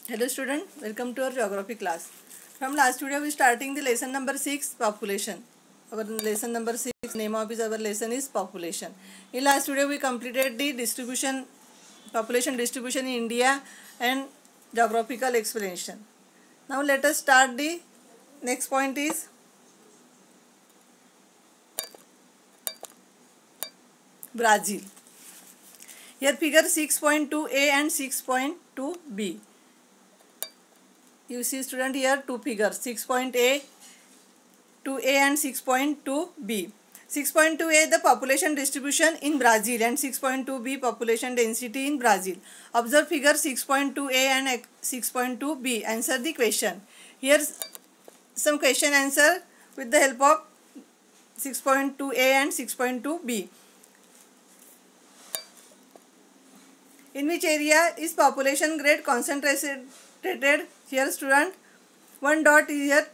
Hello student, welcome to our geography class. From last video we starting the lesson number 6 population. Our lesson number 6 name of our lesson is population. In last video we completed the population distribution in India and geographical explanation. Now let us start the next point is Brazil. Here figure 6.2a and 6.2b. You see student here two figures 6.a, 2a and 6.2b. 6.2a the population distribution in Brazil and 6.2b population density in Brazil. Observe figure 6.2a and 6.2b. Answer the question. Here some question answer with the help of 6.2a and 6.2b. In which area is population grade concentrated? Here student, one dot is here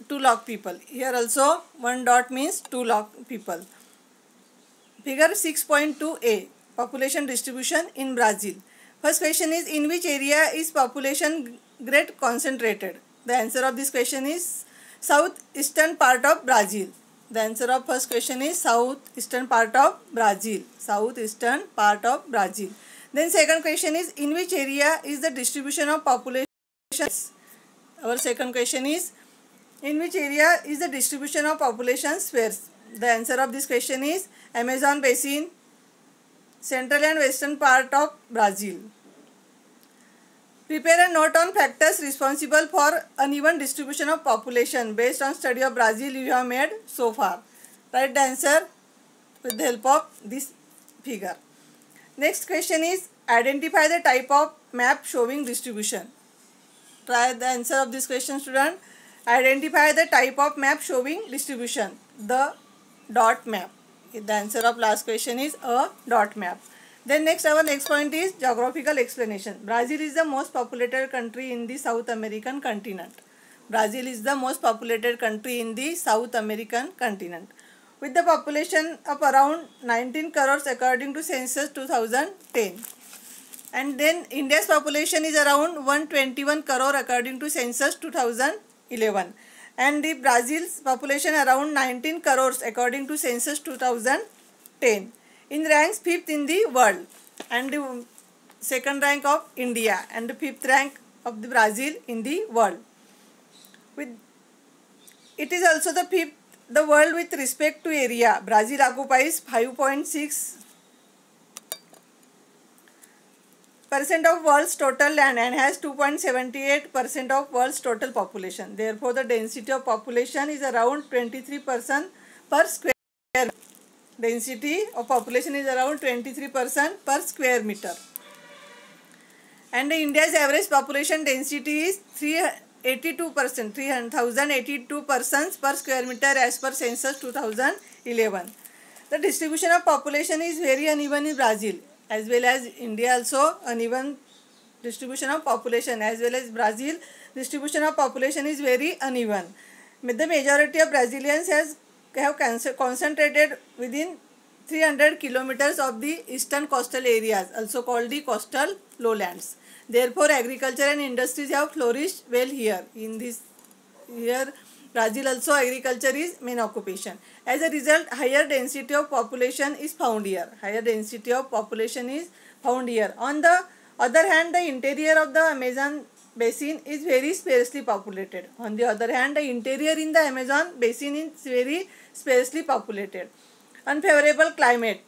2 lakh people. Here also one dot means 2 lakh people. Figure 6.2a population distribution in Brazil. First question is in which area is population grade concentrated? The answer of this question is southeastern part of Brazil. The answer of first question is southeastern part of Brazil. Southeastern part of Brazil. Then second question is in which area is the distribution of population? Our second question is in which area is the distribution of population sparse? The answer of this question is Amazon basin, central and western part of Brazil. Prepare a note on factors responsible for uneven distribution of population based on study of Brazil you have made so far. Write the answer with the help of this figure. Next question is identify the type of map showing distribution. Try the answer of this question student. Identify the type of map showing distribution. The dot map. The answer of last question is a dot map. Then our next point is geographical explanation. Brazil is the most populated country in the South American continent. Brazil is the most populated country in the South American continent. With the population of around 19 crores according to census 2010. And then India's population is around 121 crore according to census 2011. And the Brazil's population around 19 crores according to census 2010. In ranks 5th in the world and the second rank of India and the 5th rank of the Brazil in the world. It is also the 5th the world with respect to area. Brazil occupies 5.6% of world's total land and has 2.78% of world's total population. Therefore, the density of population is around 23% per square. Density of population is around 23% per square meter. And India's average population density is 382%, 3,082 persons per square meter as per census 2011. The distribution of population is very uneven in Brazil as well as India also uneven distribution of population as well as Brazil distribution of population is very uneven. The majority of Brazilians have concentrated within 300 kilometers of the eastern coastal areas, also called the coastal lowlands. Therefore, agriculture and industries have flourished well here. Here Brazil also agriculture is main occupation. As a result, higher density of population is found here. Higher density of population is found here. On the other hand, the interior of the Amazon basin is very sparsely populated. On the other hand, the interior in the Amazon basin is very sparsely populated. Unfavorable climate,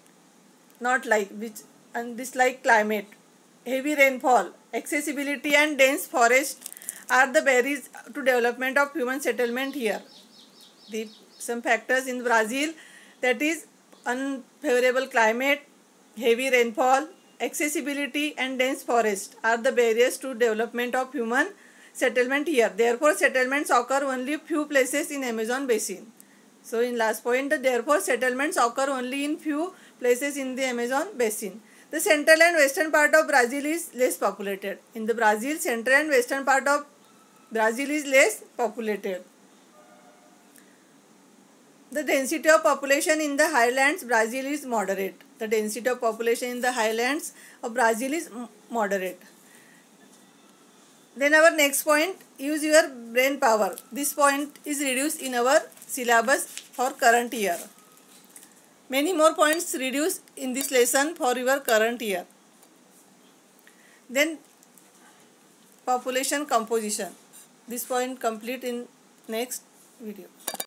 not like which undislike climate, heavy rainfall, accessibility and dense forest are the barriers to development of human settlement here. Some factors in Brazil, that is unfavorable climate, heavy rainfall, accessibility and dense forest are the barriers to development of human settlement here. Therefore, settlements occur only few places in Amazon basin. So, in last point, therefore, settlements occur only in few places in the Amazon basin. The central and western part of Brazil is less populated. In the Brazil, central and western part of Brazil is less populated. The density of population in the highlands Brazil is moderate. The density of population in the highlands of Brazil is moderate. Then our next point, use your brain power. This point is reduced in our syllabus for current year. Many more points reduced in this lesson for your current year. Then population composition. This point complete in next video.